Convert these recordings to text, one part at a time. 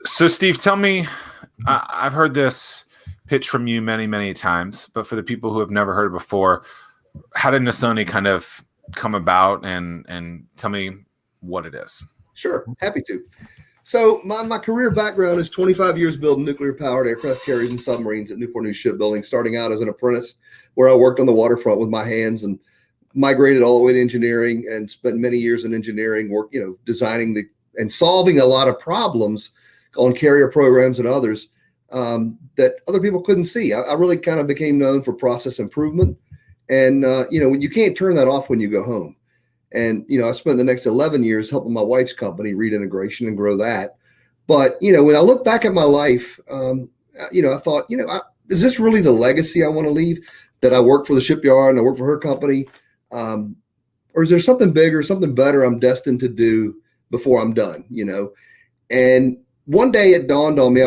So, Steve, tell me, I've heard this pitch from you many, many times, but for the people who have never heard it before, how did Nasoni kind of come about, and tell me what it is? Sure, happy to. So my career background is 25 years building nuclear-powered aircraft carriers and submarines at Newport News Shipbuilding, starting out as an apprentice where I worked on the waterfront with my hands and migrated all the way to engineering and spent many years in engineering work, designing and solving a lot of problems on carrier programs and others that other people couldn't see. I really kind of became known for process improvement. And, when you can't turn that off when you go home. And, I spent the next 11 years helping my wife's company read integration and grow that. But, when I look back at my life, I thought, is this really the legacy I want to leave, that I work for the shipyard and I work for her company? Or is there something bigger, something better I'm destined to do before I'm done, And one day it dawned on me,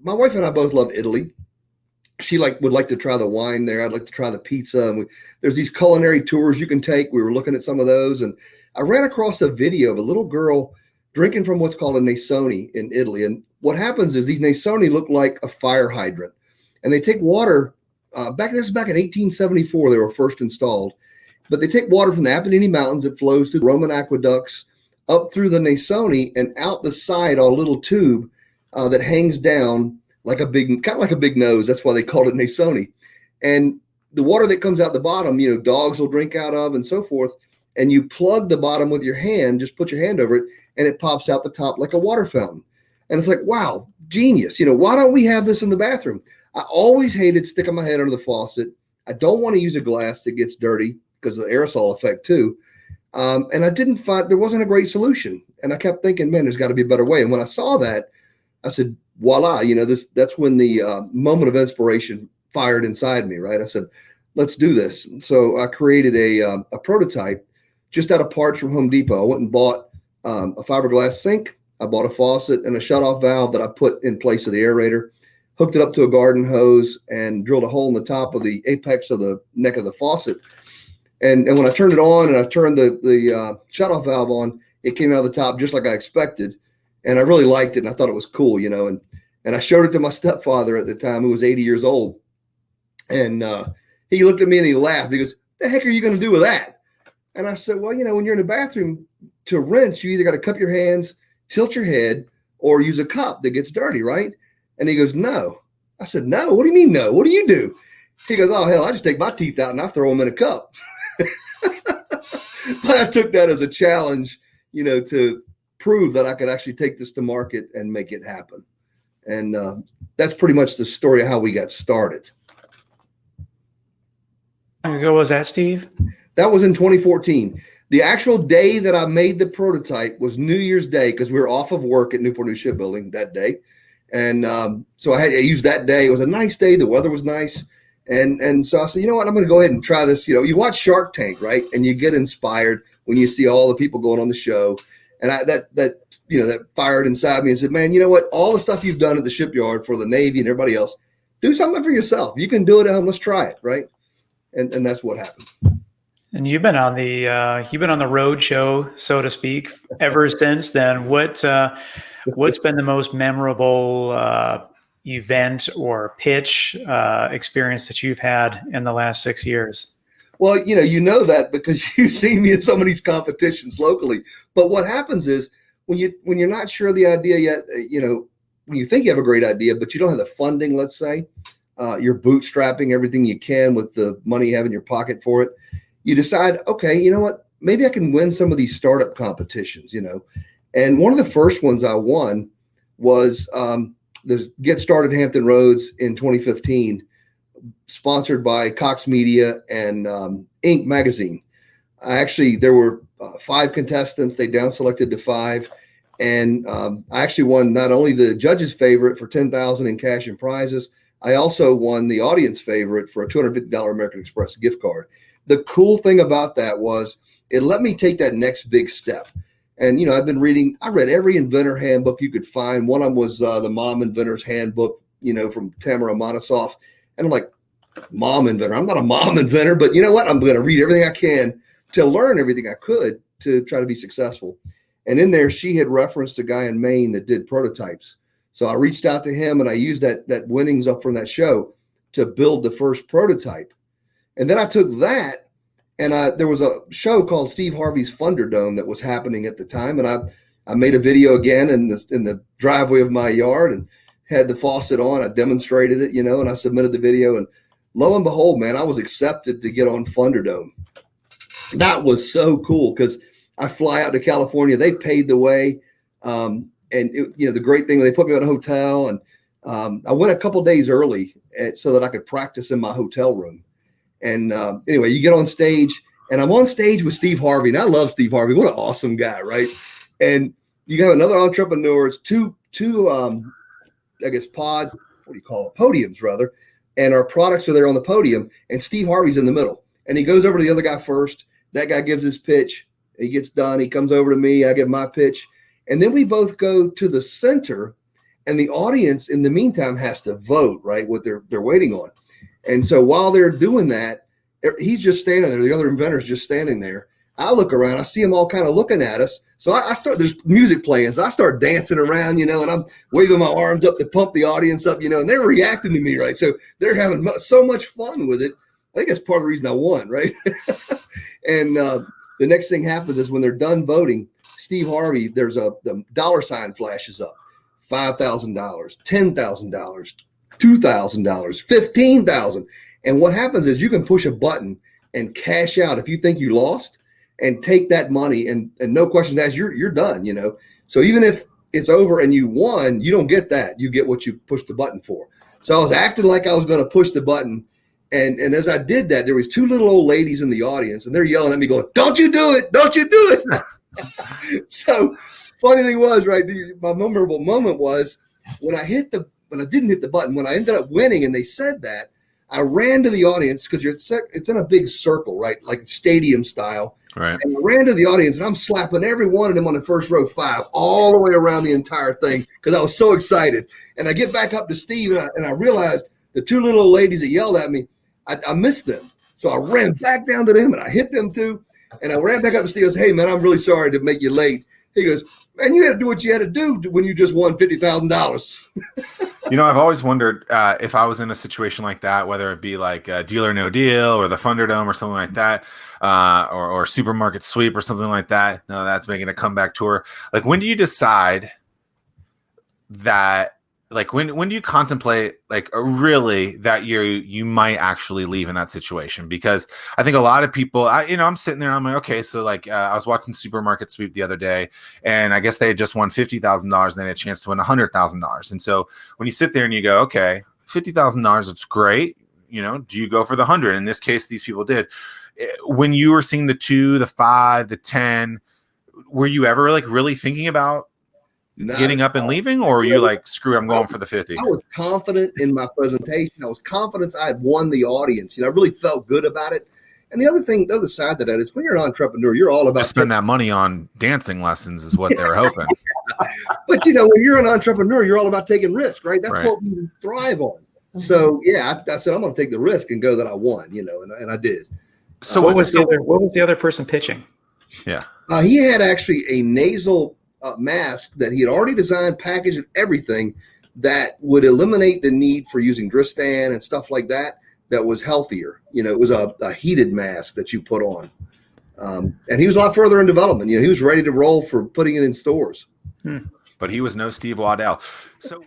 my wife and I both love Italy. She would like to try the wine there. I'd like to try the pizza. And there's these culinary tours you can take. We were looking at some of those, and I ran across a video of a little girl drinking from what's called a Nasoni in Italy. And what happens is these Nasoni look like a fire hydrant, and they take water. Back in 1874, they were first installed, but they take water from the Apennine Mountains. It flows through the Roman aqueducts up through the Nasoni and out the side on a little tube that hangs down kind of like a big nose. That's why they called it Nasoni. And the water that comes out the bottom, dogs will drink out of and so forth. And you plug the bottom with your hand, just put your hand over it, and it pops out the top like a water fountain. And it's like, wow, genius. Why don't we have this in the bathroom? I always hated sticking my head under the faucet. I don't want to use a glass that gets dirty because of the aerosol effect too. And I didn't find, there wasn't a great solution. And I kept thinking, man, there's got to be a better way. And when I saw that, I said, voila, that's when the moment of inspiration fired inside me, right? I said, let's do this. So I created a prototype just out of parts from Home Depot. I went and bought a fiberglass sink. I bought a faucet and a shutoff valve that I put in place of the aerator, hooked it up to a garden hose, and drilled a hole in the top of the apex of the neck of the faucet. And when I turned it on and I turned the shutoff valve on, it came out of the top just like I expected. And I really liked it, and I thought it was cool, and I showed it to my stepfather at the time, who was 80 years old. And he looked at me and he laughed. He goes, "The heck are you going to do with that?" And I said, well, when you're in the bathroom to rinse, you either got to cup your hands, tilt your head, or use a cup that gets dirty, right? And he goes, no. I said, no, what do you mean no? What do you do? He goes, oh, hell, I just take my teeth out and I throw them in a cup. But I took that as a challenge, to prove that I could actually take this to market and make it happen. And that's pretty much the story of how we got started. How long ago was that, Steve? That was in 2014. The actual day that I made the prototype was New Year's Day, because we were off of work at Newport News Shipbuilding that day. And so I used that day. It was a nice day. The weather was nice. And so I said, you know what, I'm going to go ahead and try this. You watch Shark Tank, right? And you get inspired when you see all the people going on the show. And that fired inside me and said, man, you know what? All the stuff you've done at the shipyard for the Navy and everybody else, do something for yourself. You can do it at home. Let's try it, right? And that's what happened. And you've been on the road show, so to speak, ever since then. What's been the most memorable event or pitch experience that you've had in the last 6 years? Well, that because you've seen me in some of these competitions locally. But what happens is when you're not sure of the idea yet, when you think you have a great idea, but you don't have the funding, let's say, you're bootstrapping everything you can with the money you have in your pocket for it. You decide, okay, you know what? Maybe I can win some of these startup competitions, And one of the first ones I won was the Get Started Hampton Roads in 2015, sponsored by Cox Media and Inc. magazine. There were 5 contestants. They down selected to 5. And I actually won not only the judge's favorite for $10,000 in cash and prizes, I also won the audience favorite for a $250 American Express gift card. The cool thing about that was it let me take that next big step. And, I've been reading, I read every inventor handbook you could find. One of them was the Mom Inventor's Handbook, from Tamara Monosoff. And I'm like, mom inventor. I'm not a mom inventor, but you know what? I'm going to read everything I can to learn everything I could to try to be successful. And in there, she had referenced a guy in Maine that did prototypes. So I reached out to him and I used that winnings up from that show to build the first prototype. And then I took that and there was a show called Steve Harvey's Thunderdome that was happening at the time. And I made a video again in the driveway of my yard and had the faucet on. I demonstrated it, and I submitted the video. And lo and behold, man, I was accepted to get on Thunderdome. That was so cool because I fly out to California. They paid the way. And the great thing, they put me in a hotel, and I went a couple days early so that I could practice in my hotel room. And anyway, you get on stage, and I'm on stage with Steve Harvey, and I love Steve Harvey. What an awesome guy, right? And you got another entrepreneur. It's two I guess podiums rather, and our products are there on the podium, and Steve Harvey's in the middle, and he goes over to the other guy first. That guy gives his pitch. He gets done. He comes over to me. I give my pitch. And then we both go to the center, and the audience in the meantime has to vote, right, what they're waiting on. And so while they're doing that, he's just standing there. The other inventor's just standing there. I look around. I see them all kind of looking at us. So I start, there's music playing. So I start dancing around, and I'm waving my arms up to pump the audience up, and they're reacting to me, right? So they're having so much fun with it. I think that's part of the reason I won, right? And the next thing happens is when they're done voting, Steve Harvey, the dollar sign flashes up, $5,000, $10,000, $2,000, $15,000. And what happens is you can push a button and cash out if you think you lost and take that money and no questions asked, you're done, So even if it's over and you won, you don't get that. You get what you pushed the button for. So I was acting like I was going to push the button. And as I did that, there was two little old ladies in the audience, and they're yelling at me going, "Don't you do it. Don't you do it." So funny thing was, right, my memorable moment was when I didn't hit the button, when I ended up winning and they said that, I ran to the audience because it's in a big circle, right, like stadium style. Right. And I ran to the audience and I'm slapping every one of them on the first row 5 all the way around the entire thing because I was so excited. And I get back up to Steve and I realized the two little old ladies that yelled at me, I missed them. So I ran back down to them and I hit them too. And I ran back up to Steve and goes, "Hey, man, I'm really sorry to make you late." He goes, "Man, you had to do what you had to do when you just won $50,000. I've always wondered if I was in a situation like that, whether it be like a Deal or No Deal or the Thunderdome or something like that, or Supermarket Sweep or something like that. No, that's making a comeback tour. Like, when do you decide that? Like, when do you contemplate like really that you might actually leave in that situation? Because I think a lot of people, I'm sitting there, I'm like, okay, so like I was watching Supermarket Sweep the other day, and I guess they had just won $50,000, and they had a chance to win $100,000. And so when you sit there and you go, okay, $50,000, it's great. Do you go for the 100? In this case, these people did. When you were seeing the 2, the 5, the 10, were you ever like really thinking about getting up and leaving, or were you like, screw it, I'm going for the 50? I was confident in my presentation. I was confident I had won the audience. I really felt good about it. And the other side to that is when you're an entrepreneur, you're all about spend that money on dancing lessons is what they were hoping. But when you're an entrepreneur, you're all about taking risks, right? That's right. What we thrive on. So yeah, I said I'm going to take the risk and go that I won, and I did. So what was the other person pitching? Yeah, he had actually a nasal mask that he had already designed, packaged, and everything that would eliminate the need for using Dristan and stuff like that. That was healthier. It was a heated mask that you put on. And he was a lot further in development. He was ready to roll for putting it in stores. But he was no Steve Waddell. So